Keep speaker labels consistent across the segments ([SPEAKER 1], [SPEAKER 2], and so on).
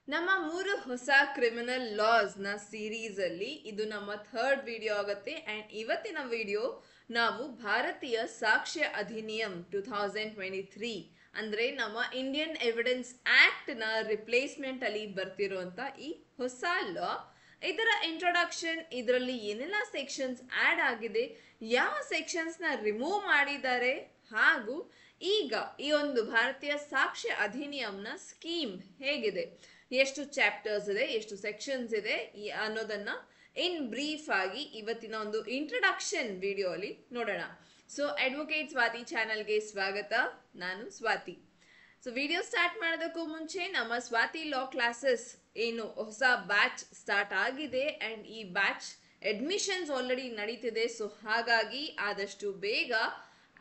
[SPEAKER 1] ನಮ್ಮ 3 ಹೊಸ criminal loss ನ ಸೀರೀಸ್ ಅಲ್ಲಿ ಇದು ನಮ್ಮ ಥರ್ಡ್ ವಿಡಿಯೋ ಆಗುತ್ತೆ. ಅಂಡ್ ಇವತ್ತಿನ ವಿಡಿಯೋ ನಾವು ಭಾರತೀಯ ಸಾಕ್ಷ್ಯ ಅಧಿನಿಯಂ 2023 ಅಂದ್ರೆ ನಮ್ಮ ಇಂಡಿಯನ್ ಎವಿಡೆನ್ಸ್ ಆಕ್ಟ್ ನ ರಿಪ್ಲೇಸ್ಮೆಂಟ್ ಅಲ್ಲಿ ಬರ್ತಿರುವಂತ ಈ ಹೊಸ ಲಾ, ಇದರ ಇಂಟ್ರೊಡಕ್ಷನ್, ಇದರಲ್ಲಿ ಏನೆಲ್ಲ ಸೆಕ್ಷನ್ಸ್ ಆಡ್ ಆಗಿದೆ, ಯಾವ ಸೆಕ್ಷನ್ಸ್ ನ ರಿಮೂವ್ ಮಾಡಿದ್ದಾರೆ, ಹಾಗೂ ಈಗ ಈ ಒಂದು ಭಾರತೀಯ ಸಾಕ್ಷ್ಯ ಅಧಿನಿಯಂನ ಸ್ಕೀಮ್ ಹೇಗಿದೆ, ಎಷ್ಟು ಚಾಪ್ಟರ್ಸ್ ಇದೆ, ಎಷ್ಟು ಸೆಕ್ಷನ್ಸ್ ಇದೆ ಅನ್ನೋದನ್ನ ಇನ್ ಬ್ರೀಫ್ ಆಗಿ ಇವತ್ತಿನ ಒಂದು ಇಂಟ್ರಡಕ್ಷನ್ ವಿಡಿಯೋ ಅಲ್ಲಿ ನೋಡೋಣ. ಸೊ ಅಡ್ವೊಕೇಟ್ ಸ್ವಾತಿ ಚಾನೆಲ್ಗೆ ಸ್ವಾಗತ. ನಾನು ಸ್ವಾತಿ. ಸೊ ವಿಡಿಯೋ ಸ್ಟಾರ್ಟ್ ಮಾಡೋದಕ್ಕೂ ಮುಂಚೆ ನಮ್ಮ ಸ್ವಾತಿ ಲಾ ಕ್ಲಾಸಸ್ ಏನು ಹೊಸ ಬ್ಯಾಚ್ ಸ್ಟಾರ್ಟ್ ಆಗಿದೆ ಅಂಡ್ ಈ ಬ್ಯಾಚ್ ಅಡ್ಮಿಷನ್ಸ್ ಆಲ್ರೆಡಿ ನಡೀತಿದೆ. ಸೊ ಹಾಗಾಗಿ ಆದಷ್ಟು ಬೇಗ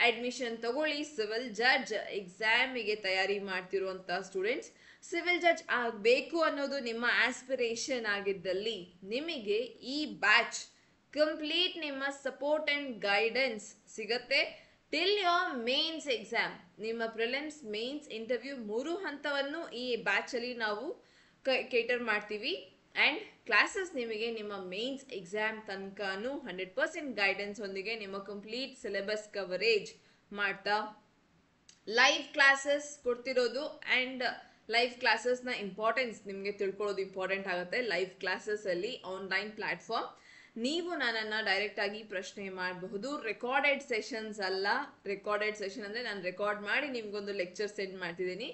[SPEAKER 1] ಅಡ್ಮಿಷನ್ ತಗೊಳ್ಳಿ. ಸಿವಿಲ್ ಜಡ್ಜ್ ಎಕ್ಸಾಮಿಗೆ ತಯಾರಿ ಮಾಡ್ತಿರುವಂತ ಸ್ಟೂಡೆಂಟ್ಸ್, ಸಿವಿಲ್ ಜಡ್ಜ್ ಆಗಬೇಕು ಅನ್ನೋದು ನಿಮ್ಮ ಆಸ್ಪಿರೇಷನ್ ಆಗಿದ್ದಲ್ಲಿ ನಿಮಗೆ ಈ ಬ್ಯಾಚ್ ಕಂಪ್ಲೀಟ್ ನಿಮ್ಮ ಸಪೋರ್ಟ್ ಅಂಡ್ ಗೈಡೆನ್ಸ್ ಸಿಗತ್ತೆ ಟಿಲ್ ಯೋರ್ ಮೇನ್ಸ್ ಎಕ್ಸಾಮ್. ನಿಮ್ಮ ಪ್ರಿಲಿಮ್ಸ್, ಮೇನ್ಸ್, ಇಂಟರ್ವ್ಯೂ 3 ಹಂತವನ್ನು ಈ ಬ್ಯಾಚ್ ಅಲ್ಲಿ ನಾವು ಕೇಟರ್ ಮಾಡ್ತೀವಿ. ಅಂಡ್ ಕ್ಲಾಸಸ್ ನಿಮಗೆ ನಿಮ್ಮ ಮೇನ್ಸ್ ಎಕ್ಸಾಮ್ ತನಕನೂ 100% ಗೈಡೆನ್ಸ್ ಒಂದಿಗೆ ನಿಮ್ಮ ಕಂಪ್ಲೀಟ್ ಸಿಲೆಬಸ್ ಕವರೇಜ್ ಮಾಡ್ತಾ ಲೈವ್ ಕ್ಲಾಸಸ್ ಕೊಡ್ತಿರೋದು. ಅಂಡ್ ಲೈವ್ ಕ್ಲಾಸಸ್ನ ಇಂಪಾರ್ಟೆನ್ಸ್ ನಿಮಗೆ ತಿಳ್ಕೊಳ್ಳೋದು ಇಂಪಾರ್ಟೆಂಟ್ ಆಗುತ್ತೆ. ಲೈವ್ ಕ್ಲಾಸಸ್ ಅಲ್ಲಿ ಆನ್ಲೈನ್ ಪ್ಲಾಟ್ಫಾರ್ಮ್, ನೀವು ನನ್ನನ್ನು ಡೈರೆಕ್ಟ್ ಆಗಿ ಪ್ರಶ್ನೆ ಮಾಡಬಹುದು. ರೆಕಾರ್ಡೆಡ್ ಸೆಷನ್ಸ್ ಅಲ್ಲ. ರೆಕಾರ್ಡೆಡ್ ಸೆಷನ್ ಅಂದರೆ ನಾನು ರೆಕಾರ್ಡ್ ಮಾಡಿ ನಿಮ್ಗೊಂದು ಲೆಕ್ಚರ್ ಸೆಂಡ್ ಮಾಡ್ತಿದ್ದೀನಿ.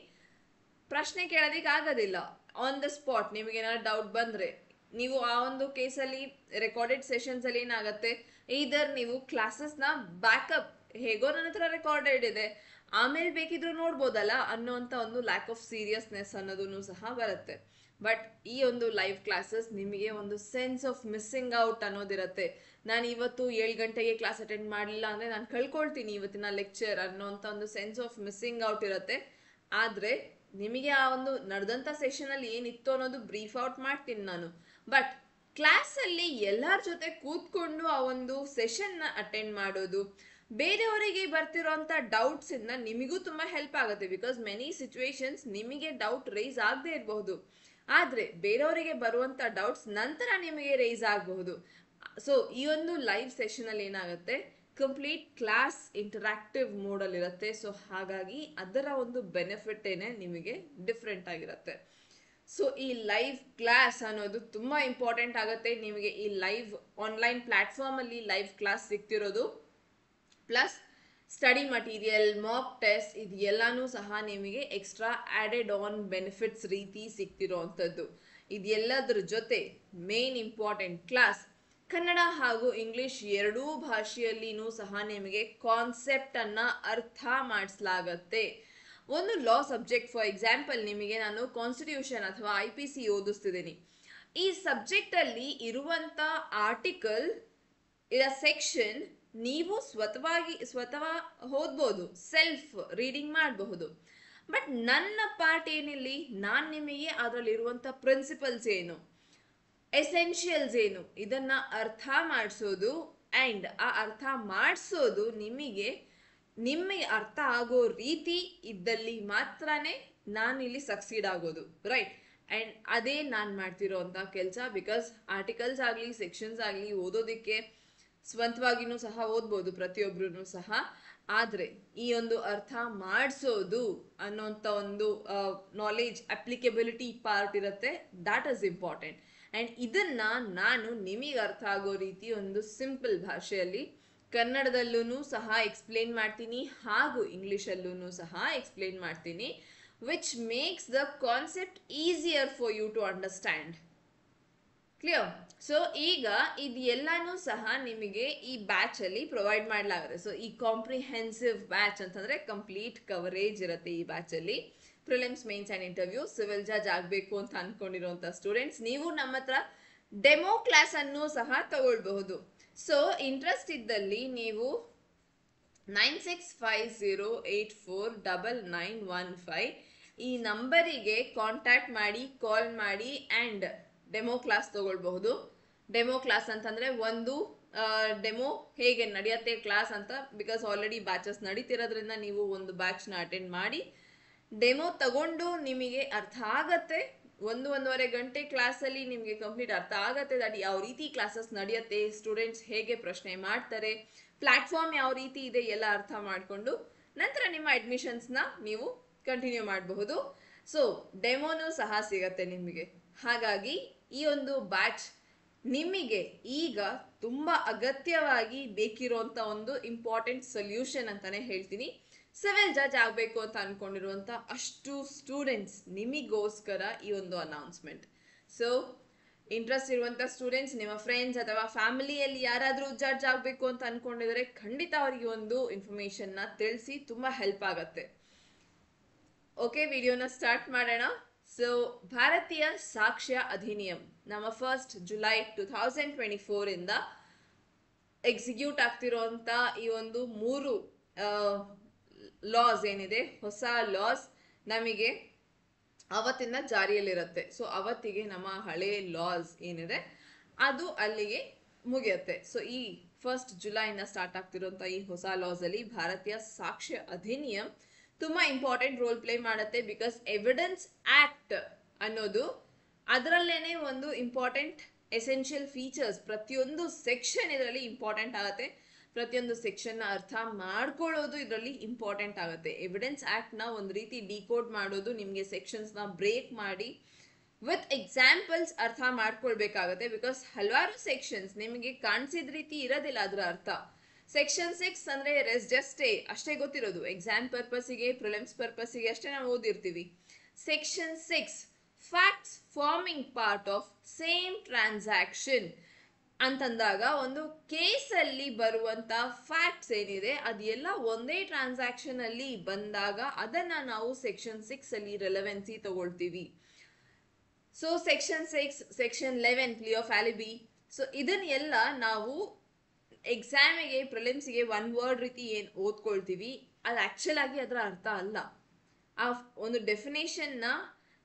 [SPEAKER 1] ಪ್ರಶ್ನೆ ಕೇಳೋದಕ್ಕೆ ಆಗೋದಿಲ್ಲ. ಆನ್ ದ ಸ್ಪಾಟ್ ನಿಮಗೆ ಏನಾದ್ರು ಡೌಟ್ ಬಂದರೆ ನೀವು ಆ ಒಂದು ಕೇಸಲ್ಲಿ ರೆಕಾರ್ಡೆಡ್ ಸೆಷನ್ಸ್ ಅಲ್ಲಿ ಏನಾಗುತ್ತೆ, ಇದರ್ ನೀವು ಕ್ಲಾಸಸ್ನ ಬ್ಯಾಕಪ್ ಹೇಗೋ ನನ್ನ ಹತ್ರ ರೆಕಾರ್ಡೆಡ್ ಇದೆ, ಆಮೇಲೆ ಬೇಕಿದ್ರು ನೋಡ್ಬೋದಲ್ಲ ಅನ್ನೋಂಥ ಒಂದು ಲ್ಯಾಕ್ ಆಫ್ ಸೀರಿಯಸ್ನೆಸ್ ಅನ್ನೋದನ್ನು ಸಹ ಬರುತ್ತೆ. ಬಟ್ ಈ ಒಂದು ಲೈವ್ ಕ್ಲಾಸಸ್ ನಿಮಗೆ ಒಂದು ಸೆನ್ಸ್ ಆಫ್ ಮಿಸ್ಸಿಂಗ್ ಔಟ್ ಅನ್ನೋದಿರುತ್ತೆ. ನಾನು ಇವತ್ತು 7 ಗಂಟೆಗೆ ಕ್ಲಾಸ್ ಅಟೆಂಡ್ ಮಾಡಲಿಲ್ಲ ಅಂದರೆ ನಾನು ಕಳ್ಕೊಳ್ತೀನಿ ಇವತ್ತಿನ ಲೆಕ್ಚರ್ ಅನ್ನೋಂಥ ಒಂದು ಸೆನ್ಸ್ ಆಫ್ ಮಿಸ್ಸಿಂಗ್ ಔಟ್ ಇರುತ್ತೆ. ಆದರೆ ನಿಮಗೆ ಆ ಒಂದು ನಡೆದಂಥ ಸೆಷನಲ್ಲಿ ಏನಿತ್ತು ಅನ್ನೋದು ಬ್ರೀಫ್ ಔಟ್ ಮಾಡ್ತೀನಿ ನಾನು. ಬಟ್ ಕ್ಲಾಸಲ್ಲಿ ಎಲ್ಲರ ಜೊತೆ ಕೂತ್ಕೊಂಡು ಆ ಒಂದು ಸೆಷನ್ನ ಅಟೆಂಡ್ ಮಾಡೋದು, ಬೇರೆಯವರಿಗೆ ಬರ್ತಿರೋಂಥ ಡೌಟ್ಸ್ ಇಂದ ನಿಮಗೂ ತುಂಬ ಹೆಲ್ಪ್ ಆಗುತ್ತೆ. ಬಿಕಾಸ್ ಮೆನಿ ಸಿಚುವೇಶನ್ಸ್ ನಿಮಗೆ ಡೌಟ್ ರೈಸ್ ಆಗದೆ ಇರಬಹುದು, ಆದರೆ ಬೇರೆಯವರಿಗೆ ಬರುವಂಥ ಡೌಟ್ಸ್ ನಂತರ ನಿಮಗೆ ರೈಸ್ ಆಗಬಹುದು. ಸೊ ಈ ಒಂದು ಲೈವ್ ಸೆಷನ್ ಅಲ್ಲಿ ಏನಾಗುತ್ತೆ, ಕಂಪ್ಲೀಟ್ ಕ್ಲಾಸ್ ಇಂಟರಾಕ್ಟಿವ್ ಮೋಡಲ್ಲಿ ಇರುತ್ತೆ. ಸೊ ಹಾಗಾಗಿ ಅದರ ಒಂದು ಬೆನಿಫಿಟ್ ಏನೇ ನಿಮಗೆ ಡಿಫ್ರೆಂಟ್ ಆಗಿರುತ್ತೆ. ಸೊ ಈ ಲೈವ್ ಕ್ಲಾಸ್ ಅನ್ನೋದು ತುಂಬ ಇಂಪಾರ್ಟೆಂಟ್ ಆಗುತ್ತೆ. ನಿಮಗೆ ಈ ಲೈವ್ ಆನ್ಲೈನ್ ಪ್ಲಾಟ್ಫಾರ್ಮ್ ಅಲ್ಲಿ ಲೈವ್ ಕ್ಲಾಸ್ ಸಿಗ್ತಿರೋದು, plus study material, mock test, ಇದು ಎಲ್ಲಾನು ಸಹ ನಿಮಗೆ ಎಕ್ಸ್ಟ್ರಾ ಆಡೆಡ್ ಆನ್ ಬೆನಿಫಿಟ್ಸ್ ರೀತಿ ಸಿಗ್ತಿರೋ ಅಂಥದ್ದು. ಇದೆಲ್ಲದ್ರ ಜೊತೆ ಮೇನ್ ಇಂಪಾರ್ಟೆಂಟ್ ಕ್ಲಾಸ್ ಕನ್ನಡ ಹಾಗೂ ಇಂಗ್ಲಿಷ್ ಎರಡೂ ಭಾಷೆಯಲ್ಲಿನೂ ಸಹ ನಿಮಗೆ ಕಾನ್ಸೆಪ್ಟ್ ಅನ್ನ ಅರ್ಥ ಮಾಡಿಸ್ಲಾಗತ್ತೆ. ಒಂದು ಲಾ ಸಬ್ಜೆಕ್ಟ್, ಫಾರ್ ಎಕ್ಸಾಂಪಲ್ ನಿಮಗೆ ನಾನು ಕಾನ್ಸ್ಟಿಟ್ಯೂಷನ್ ಅಥವಾ IPC ಓದಿಸ್ತಿದ್ದೀನಿ. ಈ ಸಬ್ಜೆಕ್ಟ್ ಅಲ್ಲಿ ಇರುವಂತ ಆರ್ಟಿಕಲ್ ಸೆಕ್ಷನ್ ನೀವು ಸ್ವತಃ ಓದ್ಬೋದು, ಸೆಲ್ಫ್ ರೀಡಿಂಗ್ ಮಾಡಬಹುದು. ಬಟ್ ನನ್ನ ಪಾರ್ಟ್ ಏನಿಲ್ಲಿ, ನಾನು ನಿಮಗೆ ಅದರಲ್ಲಿರುವಂಥ ಪ್ರಿನ್ಸಿಪಲ್ಸ್ ಏನು, ಎಸೆನ್ಷಿಯಲ್ಸ್ ಏನು, ಇದನ್ನ ಅರ್ಥ ಮಾಡಿಸೋದು. ಆ್ಯಂಡ್ ಆ ಅರ್ಥ ಮಾಡಿಸೋದು ನಿಮಗೆ ಅರ್ಥ ಆಗೋ ರೀತಿ ಇದ್ದಲ್ಲಿ ಮಾತ್ರನೇ ನಾನಿಲ್ಲಿ ಸಕ್ಸೀಡ್ ಆಗೋದು, ರೈಟ್? ಆ್ಯಂಡ್ ಅದೇ ನಾನು ಮಾಡ್ತಿರೋ ಅಂಥ ಕೆಲಸ. ಬಿಕಾಸ್ ಆರ್ಟಿಕಲ್ಸ್ ಆಗಲಿ, ಸೆಕ್ಷನ್ಸ್ ಆಗಲಿ ಓದೋದಕ್ಕೆ ಸ್ವಂತವಾಗಿನೂ ಸಹ ಓದ್ಬೋದು ಪ್ರತಿಯೊಬ್ಬರೂ ಸಹ. ಆದರೆ ಈ ಒಂದು ಅರ್ಥ ಮಾಡಿಸೋದು ಅನ್ನೋಂಥ ಒಂದು ನಾಲೆಜ್ ಅಪ್ಲಿಕಬಿಲಿಟಿ ಪಾರ್ಟ್ ಇರುತ್ತೆ, ದಾಟ್ ಈಸ್ ಇಂಪಾರ್ಟೆಂಟ್. ಆ್ಯಂಡ್ ಇದನ್ನ ನಾನು ನಿಮಗೆ ಅರ್ಥ ಆಗೋ ರೀತಿ ಒಂದು ಸಿಂಪಲ್ ಭಾಷೆಯಲ್ಲಿ ಕನ್ನಡದಲ್ಲೂ ಸಹ ಎಕ್ಸ್ಪ್ಲೇನ್ ಮಾಡ್ತೀನಿ ಹಾಗೂ ಇಂಗ್ಲೀಷಲ್ಲೂ ಸಹ ಎಕ್ಸ್ಪ್ಲೇನ್ ಮಾಡ್ತೀನಿ, which makes the concept easier for you to understand. Clear? So ಈಗ ಇದೆಲ್ಲಾನು ಸಹ ನಿಮಗೆ ಈ ಬ್ಯಾಚ್ ಅಲ್ಲಿ ಪ್ರೊವೈಡ್ ಮಾಡಲಾಗುತ್ತೆ. ಸೊ ಈ ಕಾಂಪ್ರಿಹೆನ್ಸಿವ್ ಬ್ಯಾಚ್ ಅಂತಂದ್ರೆ ಕಂಪ್ಲೀಟ್ ಕವರೇಜ್ ಇರುತ್ತೆ ಈ ಬ್ಯಾಚ್ ಅಲ್ಲಿ. Prelims, mains and interview, civil judge ಆಗಬೇಕು ಅಂತ ಅನ್ಕೊಂಡಿರುವಂತ ಸ್ಟೂಡೆಂಟ್ಸ್, ನೀವು ನಮ್ಮ ಹತ್ರ ಡೆಮೋ ಕ್ಲಾಸ್ ಅನ್ನು ಸಹ ತಗೊಳ್ಬಹುದು. ಸೊ ಇಂಟ್ರೆಸ್ಟ್ ಇದ್ದಲ್ಲಿ ನೀವು 9650849915 ಈ ನಂಬರಿಗೆ ಕಾಂಟ್ಯಾಕ್ಟ್ ಮಾಡಿ, ಕಾಲ್ ಮಾಡಿ ಆ್ಯಂಡ್ ಡೆಮೋ ಕ್ಲಾಸ್ ತಗೊಳ್ಬಹುದು. ಡೆಮೋ ಕ್ಲಾಸ್ ಅಂತಂದ್ರೆ ಒಂದು ಡೆಮೋ ಹೇಗೆ ನಡೆಯುತ್ತೆ ಕ್ಲಾಸ್ ಅಂತ. ಬಿಕಾಸ್ ಆಲ್ರೆಡಿ ಬ್ಯಾಚಸ್ ನಡೀತಿರೋದ್ರಿಂದ ನೀವು ಒಂದು ಬ್ಯಾಚ್ನ ಅಟೆಂಡ್ ಮಾಡಿ ಡೆಮೋ ತಗೊಂಡು ನಿಮಗೆ ಅರ್ಥ ಆಗತ್ತೆ ಒಂದೂವರೆ ಗಂಟೆ ಕ್ಲಾಸಲ್ಲಿ ನಿಮಗೆ ಕಂಪ್ಲೀಟ್ ಅರ್ಥ ಆಗತ್ತೆ ದಟ್ ಯಾವ ರೀತಿ ಕ್ಲಾಸಸ್ ನಡೆಯುತ್ತೆ, ಸ್ಟೂಡೆಂಟ್ಸ್ ಹೇಗೆ ಪ್ರಶ್ನೆ ಮಾಡ್ತಾರೆ, ಪ್ಲಾಟ್ಫಾರ್ಮ್ ಯಾವ ರೀತಿ ಇದೆ ಎಲ್ಲ ಅರ್ಥ ಮಾಡಿಕೊಂಡು ನಂತರ ನಿಮ್ಮ ಅಡ್ಮಿಷನ್ಸ್ನ ನೀವು ಕಂಟಿನ್ಯೂ ಮಾಡಬಹುದು. ಸೊ ಡೆಮೋನು ಸಹ ಸಿಗತ್ತೆ ನಿಮಗೆ. ಹಾಗಾಗಿ ಈ ಒಂದು ಬ್ಯಾಚ್ ನಿಮಗೆ ಈಗ ತುಂಬ ಅಗತ್ಯವಾಗಿ ಬೇಕಿರುವಂಥ ಒಂದು ಇಂಪಾರ್ಟೆಂಟ್ ಸೊಲ್ಯೂಷನ್ ಅಂತಾನೆ ಹೇಳ್ತೀನಿ. ಸಿವಿಲ್ ಜಡ್ಜ್ ಆಗಬೇಕು ಅಂತ ಅನ್ಕೊಂಡಿರುವಂಥ ಅಷ್ಟು ಸ್ಟೂಡೆಂಟ್ಸ್ ನಿಮಗೋಸ್ಕರ ಈ ಒಂದು ಅನೌನ್ಸ್ಮೆಂಟ್. ಸೊ ಇಂಟ್ರೆಸ್ಟ್ ಇರುವಂಥ ಸ್ಟೂಡೆಂಟ್ಸ್, ನಿಮ್ಮ ಫ್ರೆಂಡ್ಸ್ ಅಥವಾ ಫ್ಯಾಮಿಲಿಯಲ್ಲಿ ಯಾರಾದರೂ ಜಡ್ಜ್ ಆಗಬೇಕು ಅಂತ ಅನ್ಕೊಂಡಿದ್ರೆ ಖಂಡಿತ ಅವರಿಗೆ ಒಂದು ಇನ್ಫಾರ್ಮೇಶನ್ನ ತಿಳಿಸಿ, ತುಂಬ ಹೆಲ್ಪ್ ಆಗತ್ತೆ. ಓಕೆ, ವಿಡಿಯೋನ ಸ್ಟಾರ್ಟ್ ಮಾಡೋಣ. ಸೊ ಭಾರತೀಯ ಸಾಕ್ಷ್ಯ ಅಧಿನಿಯಂ ನಮ್ಮ 1st ಜುಲೈ 2024 ಇಂದ ಎಕ್ಸಿಕ್ಯೂಟ್ ಆಗ್ತಿರೋಂಥ ಈ ಒಂದು 3 ಲಾಸ್ ಏನಿದೆ, ಹೊಸ ಲಾಸ್ ನಮಗೆ ಅವತ್ತಿಂದ ಜಾರಿಯಲ್ಲಿರುತ್ತೆ. ಸೊ ಅವತ್ತಿಗೆ ನಮ್ಮ ಹಳೆ ಲಾಸ್ ಏನಿದೆ ಅದು ಅಲ್ಲಿಗೆ ಮುಗಿಯುತ್ತೆ. ಸೊ ಈ 1st ಜುಲೈನ ಸ್ಟಾರ್ಟ್ ಆಗ್ತಿರೋಂಥ ಈ ಹೊಸ ಲಾಸ್ ಅಲ್ಲಿ ಭಾರತೀಯ ಸಾಕ್ಷ್ಯ ಅಧಿನಿಯಂ ತುಂಬಾ ಇಂಪಾರ್ಟೆಂಟ್ ರೋಲ್ ಪ್ಲೇ ಮಾಡುತ್ತೆ. ಬಿಕಾಸ್ ಎವಿಡೆನ್ಸ್ ಆಕ್ಟ್ ಅನ್ನೋದು ಅದರಲ್ಲೇನೆ ಒಂದು ಇಂಪಾರ್ಟೆಂಟ್ ಎಸೆನ್ಷಿಯಲ್ ಫೀಚರ್ಸ್, ಪ್ರತಿಯೊಂದು ಸೆಕ್ಷನ್ ಇದರಲ್ಲಿ ಇಂಪಾರ್ಟೆಂಟ್ ಆಗುತ್ತೆ. ಪ್ರತಿಯೊಂದು ಸೆಕ್ಷನ್ ಅರ್ಥ ಮಾಡ್ಕೊಳ್ಳೋದು ಇದರಲ್ಲಿ ಇಂಪಾರ್ಟೆಂಟ್ ಆಗುತ್ತೆ. ಎವಿಡೆನ್ಸ್ ಆಕ್ಟ್ ನ ಒಂದು ರೀತಿ ಡಿಕೋಡ್ ಮಾಡೋದು, ನಿಮಗೆ ಸೆಕ್ಷನ್ಸ್ ನ ಬ್ರೇಕ್ ಮಾಡಿ ವಿತ್ ಎಕ್ಸಾಂಪಲ್ಸ್ ಅರ್ಥ ಮಾಡ್ಕೊಳ್ಬೇಕಾಗತ್ತೆ. ಬಿಕಾಸ್ ಹಲವಾರು ಸೆಕ್ಷನ್ಸ್ ನಿಮಗೆ ಕಾಣಿಸಿದ ರೀತಿ ಇರೋದಿಲ್ಲ ಅದರ ಅರ್ಥ. ಸೆಕ್ಷನ್ 6 ಅಂದ್ರೆ ಅಷ್ಟೇ ಗೊತ್ತಿರೋದು, ಎಕ್ಸಾಮ್ ಪರ್ಪಸ್ಗೆ, ಪ್ರಿಲಿಮ್ಸ್ ಪರ್ಪಸ್ಗೆ ಅಷ್ಟೇ ನಾವು ಓದಿರ್ತೀವಿ. Section 6 facts forming part of same transaction ಅಂತಂದಾಗ ಒಂದು ಕೇಸಲ್ಲಿ ಬರುವಂತ ಫ್ಯಾಕ್ಟ್ಸ್ ಏನಿದೆ ಅದೆಲ್ಲ ಒಂದೇ ಟ್ರಾನ್ಸಾಕ್ಷನ್ ಅಲ್ಲಿ ಬಂದಾಗ ಅದನ್ನ ನಾವು ಸೆಕ್ಷನ್ 6 ಅಲ್ಲಿ ರೆಲೆವೆನ್ಸಿ ತಗೊಳ್ತೀವಿ. So section 6, section 11 plea of alibi. So ಇದನ್ನೆಲ್ಲ ನಾವು ಎಕ್ಸಾಮಿಗೆ, ಪ್ರಿಲಿಮ್ಸ್ಗೆ ಒನ್ ವರ್ಡ್ ರೀತಿ ಏನು ಓದ್ಕೊಳ್ತೀವಿ ಅದು ಆಕ್ಚುಲ್ ಆಗಿ ಅದರ ಅರ್ಥ ಅಲ್ಲ. ಆ ಒಂದು ಡೆಫಿನೇಷನ್ನ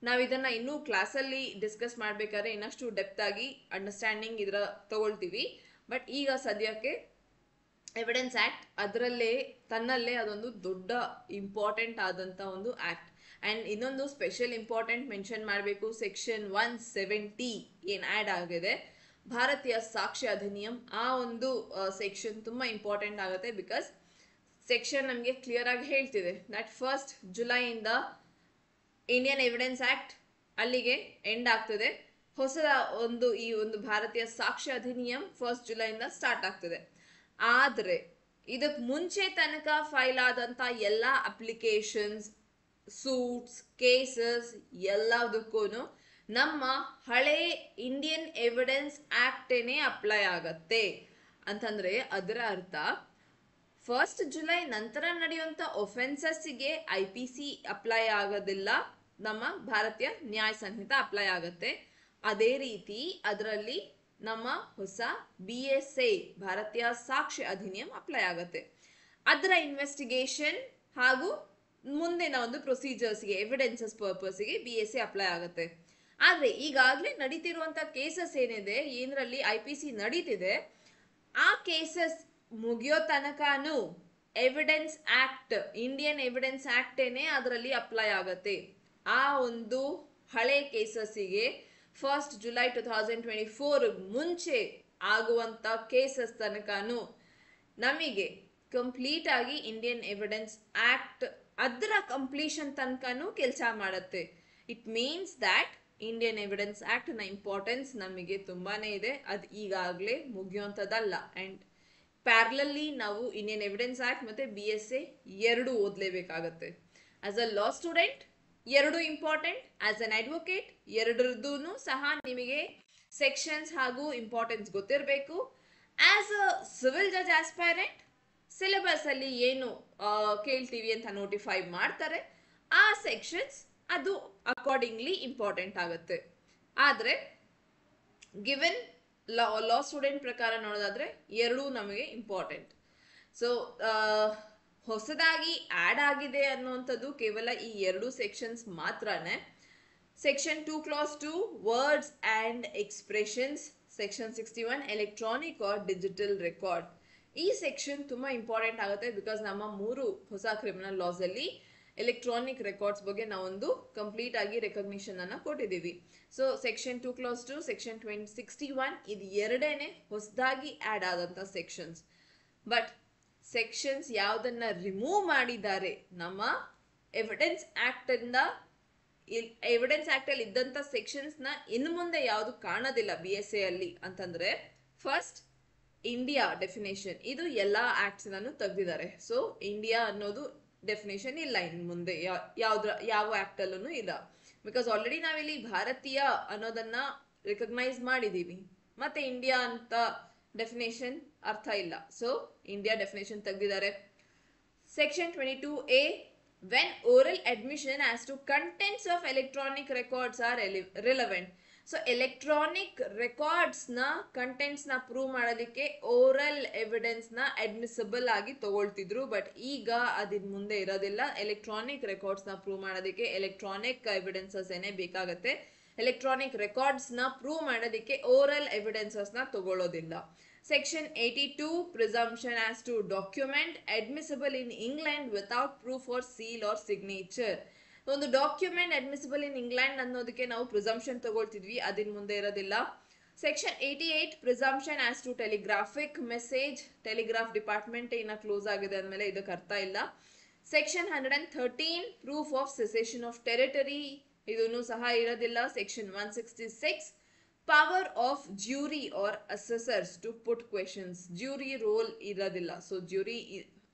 [SPEAKER 1] ನಾವು ಇದನ್ನ ಇನ್ನೂ ಕ್ಲಾಸಲ್ಲಿ ಡಿಸ್ಕಸ್ ಮಾಡ್ಬೇಕಾದ್ರೆ ಇನ್ನಷ್ಟು ಡೆಪ್ತ್ ಆಗಿ ಅಂಡರ್ಸ್ಟ್ಯಾಂಡಿಂಗ್ ಇದರ ತಗೊಳ್ತೀವಿ. ಬಟ್ ಈಗ ಸದ್ಯಕ್ಕೆ ಎವಿಡೆನ್ಸ್ ಆಕ್ಟ್ ತನ್ನಲ್ಲೇ ಅದೊಂದು ದೊಡ್ಡ ಇಂಪಾರ್ಟೆಂಟ್ ಆದಂತ ಒಂದು ಆಕ್ಟ್. ಅಂಡ್ ಇನ್ನೊಂದು ಸ್ಪೆಷಲ್ ಇಂಪಾರ್ಟೆಂಟ್ ಮೆನ್ಷನ್ ಮಾಡಬೇಕು, ಸೆಕ್ಷನ್ 170 ಏನ್ ಆಡ್ ಆಗಿದೆ ಭಾರತೀಯ ಸಾಕ್ಷ್ಯ ಅಧಿನಿಯಂ, ಆ ಒಂದು ಸೆಕ್ಷನ್ ತುಂಬಾ ಇಂಪಾರ್ಟೆಂಟ್ ಆಗುತ್ತೆ. ಬಿಕಾಸ್ ಸೆಕ್ಷನ್ ನಮಗೆ ಕ್ಲಿಯರ್ ಆಗಿ ಹೇಳ್ತಿದೆ ದಟ್ 1st ಜುಲೈಯಿಂದ ಇಂಡಿಯನ್ ಎವಿಡೆನ್ಸ್ ಆಕ್ಟ್ ಅಲ್ಲಿಗೆ ಎಂಡ್ ಆಗ್ತದೆ. ಈ ಒಂದು ಭಾರತೀಯ ಸಾಕ್ಷ್ಯ ಅಧಿನಿಯಂ 1st ಜುಲೈಯಿಂದ ಸ್ಟಾರ್ಟ್ ಆಗ್ತದೆ. ಆದ್ರೆ ಇದಕ್ ಮುಂಚೆ ತನಕ ಫೈಲ್ ಆದಂತ ಎಲ್ಲ ಅಪ್ಲಿಕೇಶನ್ಸ್, ಸೂಟ್ಸ್, ಕೇಸಸ್ ಎಲ್ಲದಕ್ಕೂ ನಮ್ಮ ಹಳೆ ಇಂಡಿಯನ್ ಎವಿಡೆನ್ಸ್ ಆಕ್ಟೇನೆ ಅಪ್ಲೈ ಆಗತ್ತೆ. ಅಂತಂದ್ರೆ ಅದರ ಅರ್ಥ 1st ಜುಲೈ ನಂತರ ನಡೆಯುವಂತ ಒಫೆನ್ಸಸ್ಗೆ IPC ಅಪ್ಲೈ ಆಗೋದಿಲ್ಲ, ನಮ್ಮ ಭಾರತೀಯ ನ್ಯಾಯ ಸಂಹಿತ ಅಪ್ಲೈ ಆಗತ್ತೆ. ಅದೇ ರೀತಿ ಅದರಲ್ಲಿ ನಮ್ಮ ಹೊಸ BSA ಭಾರತೀಯ ಸಾಕ್ಷ್ಯ ಅಧಿನಿಯಂ ಅಪ್ಲೈ ಆಗತ್ತೆ. ಅದರ ಇನ್ವೆಸ್ಟಿಗೇಷನ್ ಹಾಗೂ ಮುಂದಿನ ಒಂದು ಪ್ರೊಸೀಜರ್ಸ್ಗೆ, ಎವಿಡೆನ್ಸಸ್ ಪರ್ಪಸ್ಗೆ BSA ಅಪ್ಲೈ ಆಗತ್ತೆ. ಆದ್ರೆ ಈಗಾಗಲೇ ನಡೀತಿರುವಂತ ಕೇಸಸ್ ಏನಿದೆ, ಏನರಲ್ಲಿ IPC ನಡೀತಿದೆ, ಆ ಕೇಸಸ್ ಮುಗಿಯೋ ತನಕನೂ ಎವಿಡೆನ್ಸ್ ಆಕ್ಟ್, ಇಂಡಿಯನ್ ಎವಿಡೆನ್ಸ್ ಆಕ್ಟೇನೆ ಅದರಲ್ಲಿ ಅಪ್ಲೈ ಆಗತ್ತೆ. ಆ ಒಂದು ಹಳೆ ಕೇಸಸ್ಸಿಗೆ 1st ಜುಲೈ 2024 ಮುಂಚೆ ಆಗುವಂತ ಕೇಸಸ್ ತನಕನೂ ನಮಗೆ ಕಂಪ್ಲೀಟ್ ಆಗಿ ಇಂಡಿಯನ್ ಎವಿಡೆನ್ಸ್ ಆಕ್ಟ್ ಅದರ ಕಂಪ್ಲೀಷನ್ ತನಕನೂ ಕೆಲಸ ಮಾಡುತ್ತೆ. It means that Indian evidence act ನ ಇಂಪಾರ್ಟೆನ್ಸ್ ನಮಗೆ ತುಂಬಾನೇ ಇದೆ. ಅದು ಈಗಾಗಲೇ ಮುಗಿಯುವಂಥದ್ದಲ್ಲ. ಅಂಡ್ ಪ್ಯಾರಲಲ್ಲಿ ನಾವು ಇಂಡಿಯನ್ ಎವಿಡೆನ್ಸ್ ಆಕ್ಟ್ ಮತ್ತೆ BSA ಎರಡು ಓದಲೇಬೇಕಾಗತ್ತೆ. ಆಸ್ ಅ ಲಾ ಸ್ಟೂಡೆಂಟ್ ಎರಡು ಇಂಪಾರ್ಟೆಂಟ್, ಆಸ್ ಅನ್ ಅಡ್ವೊಕೇಟ್ ಎರಡರದೂ ಸಹ ನಿಮಗೆ ಸೆಕ್ಷನ್ಸ್ ಹಾಗೂ ಇಂಪಾರ್ಟೆನ್ಸ್ ಗೊತ್ತಿರಬೇಕು. As a civil judge aspirant syllabus ಅಲ್ಲಿ ಏನು ಕೇಳ್ತೀವಿ ಅಂತ ನೋಟಿಫೈ ಮಾಡ್ತಾರೆ, ಆ ಸೆಕ್ಷನ್ಸ್ ಅದು ಅಕಾರ್ಡಿಂಗ್ಲಿ ಇಂಪಾರ್ಟೆಂಟ್ ಆಗುತ್ತೆ. ಆದ್ರೆ ಗಿವನ್ ಲಾ ಸ್ಟೂಡೆಂಟ್ ಪ್ರಕಾರ ನೋಡೋದಾದ್ರೆ ಎರಡೂ ನಮಗೆ ಇಂಪಾರ್ಟೆಂಟ್. ಸೊ ಹೊಸದಾಗಿ ಆಡ್ ಆಗಿದೆ ಅನ್ನುವಂಥದ್ದು ಕೇವಲ ಈ ಎರಡು ಸೆಕ್ಷನ್ಸ್ ಮಾತ್ರನೇ. Section 2 class 2 words and expressions, section 61 electronic or digital record. ಈ ಸೆಕ್ಷನ್ ತುಂಬಾ ಇಂಪಾರ್ಟೆಂಟ್ ಆಗುತ್ತೆ ಬಿಕಾಸ್ ನಮ್ಮ 3 ಹೊಸ ಕ್ರಿಮಿನಲ್ ಲಾಸ್ ಅಲ್ಲಿ ಎಲೆಕ್ಟ್ರಾನಿಕ್ ರೆಕಾರ್ಡ್ಸ್ ಬಗ್ಗೆ ನಾವೊಂದು ಕಂಪ್ಲೀಟ್ ಆಗಿ ರೆಕಗ್ನಿಷನ್ ಅನ್ನ ಕೊಟ್ಟಿದ್ದೀವಿ. ಸೊ ಸೆಕ್ಷನ್ 2 ಕ್ಲಾಸ್ 2 ಸೆಕ್ಷನ್ 61 ಇದು ಎರಡೇನೆ ಹೊಸದಾಗಿ ಆಡ್ ಆದಂತ ಸೆಕ್ಷನ್ಸ್. ಬಟ್ ಸೆಕ್ಷನ್ಸ್ ಯಾವ್ದನ್ನ ರಿಮೂವ್ ಮಾಡಿದ್ದಾರೆ ನಮ್ಮ ಎವಿಡೆನ್ಸ್ ಆಕ್ಟ್ ಇಂದ, ಎವಿಡೆನ್ಸ್ ಆಕ್ಟ್ ಅಲ್ಲಿ ಇದ್ದಂತ ಸೆಕ್ಷನ್ಸ್ ನ ಇನ್ನು ಮುಂದೆ ಯಾವುದು ಕಾಣೋದಿಲ್ಲ BSA ಅಲ್ಲಿ ಅಂತಂದ್ರೆ, ಫಸ್ಟ್ ಇಂಡಿಯಾ ಡೆಫಿನೇಷನ್, ಇದು ಎಲ್ಲಾ ಆಕ್ಟ್ಸ್ ನಾನು ತೆಗೆದಿದ್ದಾರೆ. ಸೊ ಇಂಡಿಯಾ ಅನ್ನೋದು ಡೆಫಿನೇಷನ್ ಇಲ್ಲ ಇನ್ನು ಮುಂದೆ ಯಾವ ಆಕ್ಟ್ ಅಲ್ಲೂ ಇಲ್ಲ. ಬಿಕಾಸ್ ಆಲ್ರೆಡಿ ನಾವಿಲ್ಲಿ ಭಾರತೀಯ ಅನ್ನೋದನ್ನ ರಿಕಗ್ನೈಸ್ ಮಾಡಿದೀವಿ, ಮತ್ತೆ ಇಂಡಿಯಾ ಅಂತ ಡೆಫಿನೇಷನ್ ಅರ್ಥ ಇಲ್ಲ. ಸೊ ಇಂಡಿಯಾ ಡೆಫಿನೇಷನ್ ತೆಗೆದಿದ್ದಾರೆ. Section 22A, when oral admission as to contents of electronic records are relevant. So electronic records ನ ಕಂಟೆಂಟ್ಸ್ ನ ಪ್ರೂವ್ ಮಾಡೋದಕ್ಕೆ ಓರಲ್ ಎವಿಡೆನ್ಸ್ ನ ಅಡ್ಮಿಸಿಬಲ್ ಆಗಿ ತಗೊಳ್ತಿದ್ರು. ಬಟ್ ಈಗ ಅದಿನ್ ಮುಂದೆ ಇರೋದಿಲ್ಲ. ಎಲೆಕ್ಟ್ರಾನಿಕ್ ರೆಕಾರ್ಡ್ಸ್ ನ ಪ್ರೂವ್ ಮಾಡೋದಕ್ಕೆ ಎಲೆಕ್ಟ್ರಾನಿಕ್ ಎವಿಡೆನ್ಸಸ್ ಏನೇ ಬೇಕಾಗತ್ತೆ. ಎಲೆಕ್ಟ್ರಾನಿಕ್ ರೆಕಾರ್ಡ್ಸ್ ನ ಪ್ರೂವ್ ಮಾಡೋದಕ್ಕೆ ಓರಲ್ ಎವಿಡೆನ್ಸಸ್ ನ ತಗೊಳ್ಳೋದಿಲ್ಲ. Section 82, presumption as to document admissible in England without proof or seal or signature. ಒಂದು ಡಾಕ್ಯುಮೆಂಟ್ ಅಡ್ಮಿಸಿಬಲ್ ಇನ್ ಇಂಗ್ಲೆಂಡ್ ಅನ್ನೋದಕ್ಕೆ ನಾವು ಪ್ರಿಸಂಪ್ಷನ್ ತಗೊಳ್ತಿದ್ವಿ, ಅದಿನ್ ಮುಂದೆ ಇರೋದಿಲ್ಲ. Section 88, presumption as to telegraphic message, telegraph department ಇನ್ನ ಕ್ಲೋಸ್ ಆಗಿದೆ ಅಂದಮೇಲೆ ಇದಕ್ಕೆ ಅರ್ಥ ಇಲ್ಲ. Section 113, proof of cession of territory, ಇದನ್ನು ಸಹ ಇರೋದಿಲ್ಲ. Section 166, power of jury or assessors to put questions, jury role ಇರೋದಿಲ್ಲ. ಸೊ ಜ್ಯೂರಿ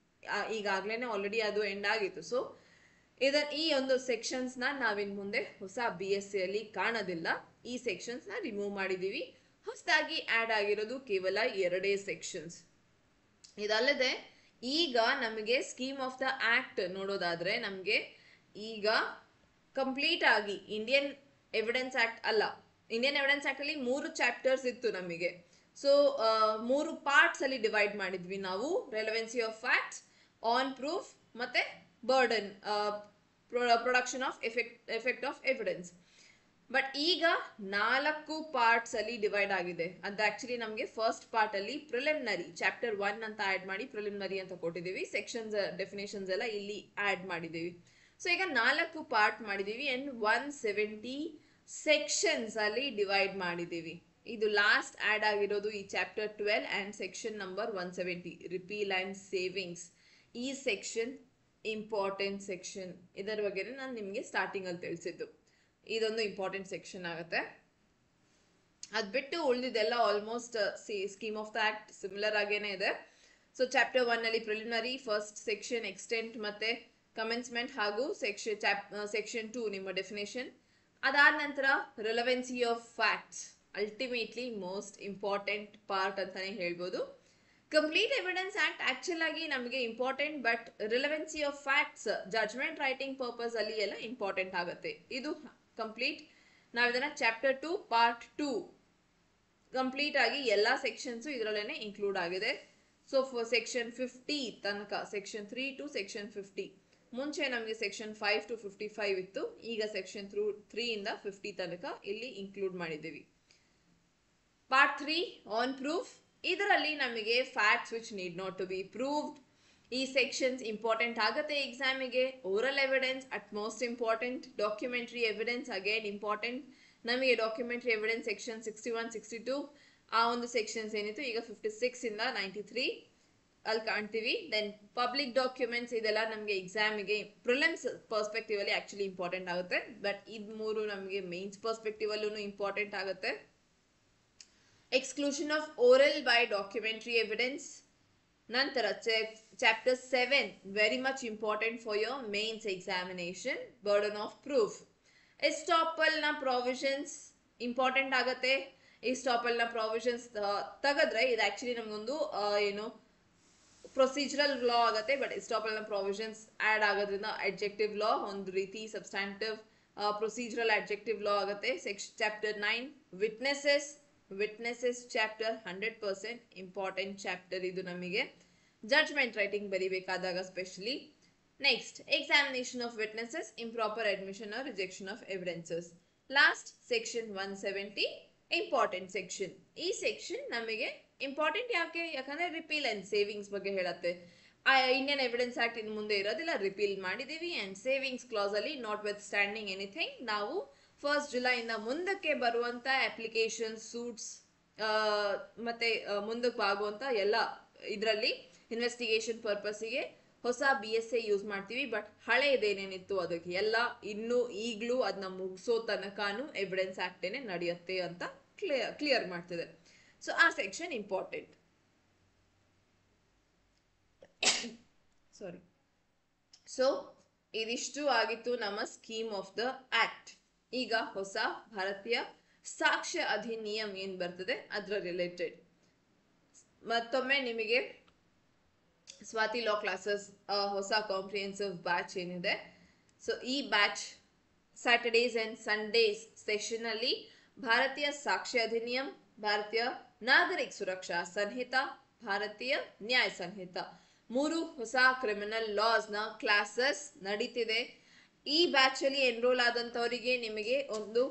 [SPEAKER 1] ಈಗಾಗ್ಲೇನೆ ಆಲ್ರೆಡಿ ಅದು ಎಂಡ್ ಆಗಿತ್ತು. ಸೊ ಈ ಒಂದು ಸೆಕ್ಷನ್ಸ್ ನ ನಾವಿನ್ ಮುಂದೆ ಹೊಸ BSA ಅಲ್ಲಿ ಕಾಣೋದಿಲ್ಲ. ಈ ಸೆಕ್ಷನ್ಸ್ ನ ರಿಮೂವ್ ಮಾಡಿದೀವಿ. ಹೊಸದಾಗಿ ಆಡ್ ಆಗಿರೋದು ಕೇವಲ 2 ಸೆಕ್ಷನ್ಸ್. ಇದಲ್ಲದೆ ಈಗ ನಮಗೆ ಸ್ಕೀಮ್ ಆಫ್ ದ ಆಕ್ಟ್ ನೋಡೋದಾದ್ರೆ, ನಮಗೆ ಈಗ ಕಂಪ್ಲೀಟ್ ಆಗಿ ಇಂಡಿಯನ್ ಎವಿಡೆನ್ಸ್ ಆಕ್ಟ್ ಅಲ್ಲ, ಇಂಡಿಯನ್ ಎವಿಡೆನ್ಸ್ ಆಕ್ಟ್ ಅಲ್ಲಿ 3 ಚಾಪ್ಟರ್ಸ್ ಇತ್ತು ನಮಗೆ. ಸೊ 3 ಪಾರ್ಟ್ಸ್ ಅಲ್ಲಿ ಡಿವೈಡ್ ಮಾಡಿದ್ವಿ ನಾವು, ರೆಲೆವೆನ್ಸಿ ಆಫ್ ಫ್ಯಾಕ್ಟ್ಸ್, ಆನ್ ಪ್ರೂಫ್ ಮತ್ತೆ burden, production of effect of evidence. But ಈಗ 4 ಪಾರ್ಟ್ಸ್ ಅಲ್ಲಿ ಡಿವೈಡ್ ಆಗಿದೆ. ಅದು ಆಕ್ಚುಲಿ ನಮಗೆ ಫಸ್ಟ್ ಪಾರ್ಟ್ ಅಲ್ಲಿ ಪ್ರಿಲಿಮಿನರಿ ಚಾಪ್ಟರ್ 1 ಅಂತ ಆಡ್ ಮಾಡಿ ಪ್ರಿಲಿಮಿನರಿ ಅಂತ ಕೊಟ್ಟಿದ್ದೀವಿ. ಸೆಕ್ಷನ್ಸ್ ಡೆಫಿನೇಷನ್ಸ್ ಎಲ್ಲ ಇಲ್ಲಿ ಆಡ್ ಮಾಡಿದ್ದೀವಿ. ಸೊ ಈಗ 4 ಪಾರ್ಟ್ ಮಾಡಿದೀವಿ ಅಂಡ್ 170 ಸೆಕ್ಷನ್ಸ್ ಅಲ್ಲಿ ಡಿವೈಡ್ ಮಾಡಿದೀವಿ. ಇದು ಲಾಸ್ಟ್ ಆಡ್ ಆಗಿರೋದು ಈ chapter 12 and section number 170, repeal and savings. ಈ ಸೆಕ್ಷನ್ ಇಂಪಾರ್ಟೆಂಟ್ ಸೆಕ್ಷನ್, ಇದರ ಬಗ್ಗೆ ನಾನು ನಿಮಗೆ ಸ್ಟಾರ್ಟಿಂಗ್ ಅಲ್ಲಿ ತಿಳಿಸಿದ್ದು. ಇದೊಂದು ಇಂಪಾರ್ಟೆಂಟ್ ಸೆಕ್ಷನ್ ಆಗುತ್ತೆ. ಅದ್ ಬಿಟ್ಟು ಉಳಿದಿದ್ದೆಲ್ಲ almost scheme of the act similar ಆಗೇನೆ ಇದೆ. ಸೊ ಚಾಪ್ಟರ್ 1 ಅಲ್ಲಿ ಪ್ರಿಲಿಮಿನರಿ, ಫಸ್ಟ್ ಸೆಕ್ಷನ್ ಎಕ್ಸ್ಟೆಂಟ್ ಮತ್ತೆ ಕಮೆನ್ಸ್ಮೆಂಟ್, ಹಾಗೂ ಸೆಕ್ಷನ್ 2 ನಿಮ್ಮ ಡೆಫಿನೇಷನ್. ಅದಾದ ನಂತರ relevancy of facts, ultimately most important part ಅಂತಾನೆ ಹೇಳ್ಬೋದು. ಕಂಪ್ಲೀಟ್ ಎವಿಡೆನ್ಸ್ ಆಕ್ಟ್ ಆಕ್ಚುಲ್ ಆಗಿ ನಮಗೆ important, but relevancy of facts judgment writing purpose ಅಲ್ಲಿ ಎಲ್ಲ ಇಂಪಾರ್ಟೆಂಟ್ ಆಗುತ್ತೆ. ಇದು ಕಂಪ್ಲೀಟ್ ನಾವು ಇದನ್ನ ಚಾಪ್ಟರ್ 2 ಪಾರ್ಟ್ 2 ಕಂಪ್ಲೀಟ್ ಆಗಿ ಎಲ್ಲಾ ಸೆಕ್ಷನ್ಸ್ ಇದರಲ್ಲೇನೆ ಇನ್ಕ್ಲೂಡ್ ಆಗಿದೆ. ಸೊ ಸೆಕ್ಷನ್ 50 ತನಕ, ಸೆಕ್ಷನ್ 3 ಟು ಸೆಕ್ಷನ್ 50, ಮುಂಚೆ ನಮಗೆ ಸೆಕ್ಷನ್ 5 ಟು 55 ಇತ್ತು. ಈಗ ಸೆಕ್ಷನ್ 3 ಇಂದ 50 ತನಕ ಇಲ್ಲಿ ಇನ್ಕ್ಲೂಡ್ ಮಾಡಿದ್ದೀವಿ. ಪಾರ್ಟ್ 3 ಆನ್ ಪ್ರೂಫ್, ಇದರಲ್ಲಿ ನಮಗೆ facts which need not to be proved. ಈ ಸೆಕ್ಷನ್ಸ್ ಇಂಪಾರ್ಟೆಂಟ್ ಆಗುತ್ತೆ ಎಕ್ಸಾಮಿಗೆ. Oral evidence at most important, documentary evidence again important. ನಮಗೆ ಡಾಕ್ಯುಮೆಂಟ್ರಿ ಎವಿಡೆನ್ಸ್ ಸೆಕ್ಷನ್ 61, 62 ಆ ಒಂದು ಸೆಕ್ಷನ್ಸ್ ಏನಿತ್ತು ಈಗ 56 ಇಂದ 93 ಅಲ್ಲಿ ಕಾಣ್ತೀವಿ. ದೆನ್ ಪಬ್ಲಿಕ್ ಡಾಕ್ಯುಮೆಂಟ್ಸ್, ಇದೆಲ್ಲ ನಮಗೆ ಎಕ್ಸಾಮಿಗೆ ಪ್ರಿಲಿಮ್ಸ್ ಪರ್ಸ್ಪೆಕ್ಟಿವ್ ಅಲ್ಲಿ ಆಕ್ಚುಲಿ ಇಂಪಾರ್ಟೆಂಟ್ ಆಗುತ್ತೆ. ಬಟ್ ಇದ್ 3 ನಮಗೆ ಮೇನ್ಸ್ ಪರ್ಸ್ಪೆಕ್ಟಿವ್ ಅಲ್ಲೂ ಇಂಪಾರ್ಟೆಂಟ್ ಆಗುತ್ತೆ. Exclusion of oral by documentary evidence. ನಂತರ chapter 7 very much important for your mains examination, burden of proof. Estoppel ನ ಪ್ರಾವಿಷನ್ಸ್ ಇಂಪಾರ್ಟೆಂಟ್ ಆಗುತ್ತೆ. ಎಸ್ಟಾಪಲ್ ನ ಪ್ರಾವಿಷನ್ಸ್ ತೆಗೆದ್ರೆ ಇದು ಆಕ್ಚುಲಿ ನಮಗೊಂದು ಏನು ಪ್ರೊಸೀಜರಲ್ ಲಾ ಆಗುತ್ತೆ. ಬಟ್ ಎಸ್ಟಾಪಲ್ ನ ಪ್ರಾವಿಷನ್ಸ್ ಆಡ್ ಆಗೋದ್ರಿಂದ ಅಡ್ಜೆಕ್ಟಿವ್ ಲಾ, ಒಂದು ರೀತಿ ಸಬ್ಸ್ಟಾಂಟಿವ್ ಪ್ರೊಸೀಜರಲ್ ಅಡ್ಜೆಕ್ಟಿವ್ ಲಾ ಆಗುತ್ತೆ. Chapter 9 witnesses chapter 100% important chapter. ಇದು ನಮಗೆ ಜಡ್ಜ್ಮೆಂಟ್ ರೈಟಿಂಗ್ ಬರಿಬೇಕಾದಾಗ specially. Next examination of witnesses, improper admission or rejection of evidences. Last section 170 important section. ಈ section ನಮಗೆ important ಯಾಕಂದ್ರೆ ರಿಪೀಲ್ ಅಂಡ್ ಸೇವಿಂಗ್ಸ್ ಬಗ್ಗೆ ಹೇಳುತ್ತೆ. Indian evidence act ಇನ್ ಮುಂದೆ ಇರೋದಿಲ್ಲ, ರಿಪೀಲ್ ಮಾಡಿದೀವಿ. ಅಂಡ್ ಸೇವಿಂಗ್ಸ್ ಕ್ಲಾಸ್ ಅಲ್ಲಿ ನಾಟ್ ವಿತ್ ಸ್ಟ್ಯಾಂಡಿಂಗ್ ಎನಿಥಿಂಗ್, ನಾವು 1st July ಇಂದ ಮುಂದಕ್ಕೆ ಬರುವಂತ ಅಪ್ಲಿಕೇಶನ್ ಸೂಟ್ಸ್ ಮತ್ತೆ ಮುಂದಕ್ಕೆ ಆಗುವಂತ ಎಲ್ಲ ಇದರಲ್ಲಿ ಇನ್ವೆಸ್ಟಿಗೇಷನ್ ಪರ್ಪಸ್ಗೆ ಹೊಸ BSA ಯೂಸ್ ಮಾಡ್ತೀವಿ. ಬಟ್ ಹಳೆಯದೇನೇನಿತ್ತು ಅದಕ್ಕೆ ಎಲ್ಲ ಇನ್ನು ಈಗಲೂ ಅದನ್ನ ಮುಗಿಸೋ ತನಕನೂ ಎವಿಡೆನ್ಸ್ ಆಕ್ಟೇನೆ ನಡೆಯುತ್ತೆ ಅಂತ ಕ್ಲಿಯರ್ ಮಾಡ್ತಿದೆ. ಸೊ ಆ ಸೆಕ್ಷನ್ ಇಂಪಾರ್ಟೆಂಟ್. ಸಾರಿ. ಸೊ ಇದಿಷ್ಟು ಆಗಿತ್ತು ನಮ್ಮ ಸ್ಕೀಮ್ ಆಫ್ ದ ಆಕ್ಟ್. ಈಗ ಹೊಸ ಭಾರತೀಯ ಸಾಕ್ಷ್ಯ ಅಧಿನಿಯಮ ಏನ್ ಬರ್ತದೆ ಅದರ ರಿಲೇಟೆಡ್ ಮತ್ತೊಮ್ಮೆ ನಿಮಗೆ ಸ್ವಾತಿ ಲಾ ಕ್ಲಾಸಸ್ ಹೊಸ ಕಾಂಪ್ರಿಹೆನ್ಸಿವ್ ಬ್ಯಾಚ್ ಏನಿದೆ, ಸೊ ಈ batch Saturdays and Sundays session ಅಲ್ಲಿ ಭಾರತೀಯ ಸಾಕ್ಷ್ಯ ಅಧಿನಿಯಮ, ಭಾರತೀಯ ನಾಗರಿಕ ಸುರಕ್ಷಾ ಸಂಹಿತಾ, ಭಾರತೀಯ ನ್ಯಾಯ ಸಂಹಿತಾ 3 ಹೊಸ ಕ್ರಿಮಿನಲ್ ಲಾಸ್ ನ ಕ್ಲಾಸಸ್ ನಡೀತಿದೆ. ಈ ಬ್ಯಾಚ್ ಅಲ್ಲಿ ಎನ್ರೋಲ್ ಆದಂತವರಿಗೆ ನಿಮಗೆ ಒಂದು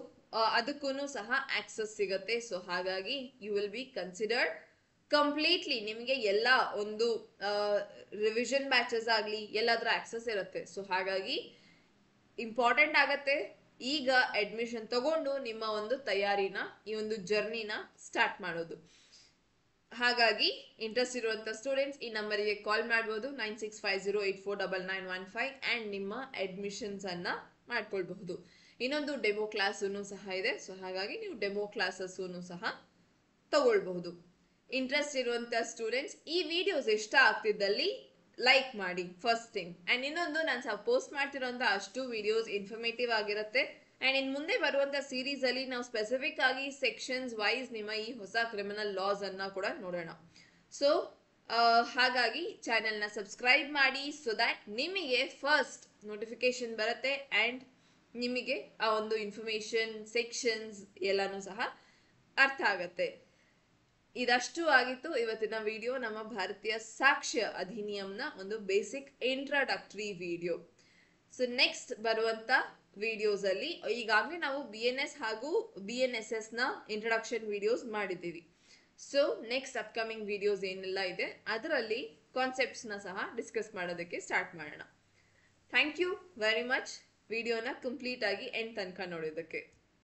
[SPEAKER 1] ಅದಕ್ಕೂ ಸಹ ಆಕ್ಸೆಸ್ ಸಿಗುತ್ತೆ. ಸೊ ಹಾಗಾಗಿ you will be considered completely, ನಿಮಗೆ ಎಲ್ಲ ಒಂದು ರಿವಿಷನ್ ಬ್ಯಾಚಸ್ ಆಗಲಿ ಎಲ್ಲಾದ್ರೂ ಆಕ್ಸೆಸ್ ಇರುತ್ತೆ. ಸೊ ಹಾಗಾಗಿ ಇಂಪಾರ್ಟೆಂಟ್ ಆಗತ್ತೆ ಈಗ ಅಡ್ಮಿಷನ್ ತಗೊಂಡು ನಿಮ್ಮ ಒಂದು ತಯಾರಿನ ಈ ಒಂದು ಜರ್ನಿನ ಸ್ಟಾರ್ಟ್ ಮಾಡೋದು. ಹಾಗಾಗಿ ಇಂಟ್ರೆಸ್ಟ್ ಇರುವಂತ ಸ್ಟೂಡೆಂಟ್ಸ್ ಈ ನಂಬರಿಗೆ ಕಾಲ್ ಮಾಡಬಹುದು 9650849915 ಅಂಡ್ ನಿಮ್ಮ ಅಡ್ಮಿಷನ್ಸ್ ಅನ್ನ ಮಾಡ್ಕೊಳ್ಬಹುದು. ಇನ್ನೊಂದು ಡೆಮೋ ಕ್ಲಾಸ್ ಸಹ ಇದೆ. ಸೊ ಹಾಗಾಗಿ ನೀವು ಡೆಮೋ ಕ್ಲಾಸಸ್ ಸಹ ತಗೊಳ್ಬಹುದು. ಇಂಟ್ರೆಸ್ಟ್ ಇರುವಂತ ಸ್ಟೂಡೆಂಟ್ಸ್ ಈ ವಿಡಿಯೋಸ್ ಇಷ್ಟ ಆಗ್ತಿದ್ದಲ್ಲಿ ಲೈಕ್ ಮಾಡಿ ಫಸ್ಟ್ ಥಿಂಗ್. ಅಂಡ್ ಇನ್ನೊಂದು ನಾನು ಪೋಸ್ಟ್ ಮಾಡ್ತಿರೋಂಥ ಅಷ್ಟು ವಿಡಿಯೋಸ್ ಇನ್ಫಾರ್ಮೇಟಿವ್ ಆಗಿರುತ್ತೆ. ಅಂಡ್ ಇನ್ ಮುಂದೆ ಬರುವಂತ ಸೀರೀಸ್ ಅಲ್ಲಿ ನಾವು ಸ್ಪೆಸಿಫಿಕ್ ಆಗಿ ಸೆಕ್ಷನ್ಸ್ ವೈಸ್ ನಿಮ್ಮ ಈ ಹೊಸ ಕ್ರಿಮಿನಲ್ ಲಾಸ್ ಅನ್ನ ಕೂಡ ನೋಡೋಣ. ಸೊ ಹಾಗಾಗಿ ಚಾನೆಲ್ನ ಸಬ್ಸ್ಕ್ರೈಬ್ ಮಾಡಿ, ಸೊ ದ್ಯಾಟ್ ನಿಮಗೆ ಫಸ್ಟ್ ನೋಟಿಫಿಕೇಶನ್ ಬರುತ್ತೆ ಅಂಡ್ ನಿಮಗೆ ಆ ಒಂದು ಇನ್ಫಾರ್ಮೇಶನ್ ಸೆಕ್ಷನ್ಸ್ ಎಲ್ಲಾನು ಸಹ ಅರ್ಥ ಆಗತ್ತೆ. ಇದಷ್ಟು ಆಗಿತ್ತು ಇವತ್ತಿನ ವಿಡಿಯೋ, ನಮ್ಮ ಭಾರತೀಯ ಸಾಕ್ಷ್ಯ ಅಧಿನಿಯಂನ ಒಂದು basic introductory video. So next ಬರುವಂತ ವಿಡಿಯೋಸ್ ಅಲ್ಲಿ ಈಗಾಗಲೇ ನಾವು BNS ಹಾಗೂ BNSS ನ ಇಂಟ್ರಡಕ್ಷನ್ ವಿಡಿಯೋಸ್ ಮಾಡಿದ್ದೀವಿ. ಸೊ ನೆಕ್ಸ್ಟ್ ಅಪ್ಕಮಿಂಗ್ ವಿಡಿಯೋಸ್ ಏನೆಲ್ಲ ಇದೆ ಅದರಲ್ಲಿ ಕಾನ್ಸೆಪ್ಟ್ಸ್ ನ ಸಹ ಡಿಸ್ಕಸ್ ಮಾಡೋದಕ್ಕೆ ಸ್ಟಾರ್ಟ್ ಮಾಡೋಣ. ಥ್ಯಾಂಕ್ ಯು ವೆರಿ ಮಚ್ ವಿಡಿಯೋನ ಕಂಪ್ಲೀಟ್ ಆಗಿ ಎಂಡ್ ತನಕ ನೋಡೋದಕ್ಕೆ.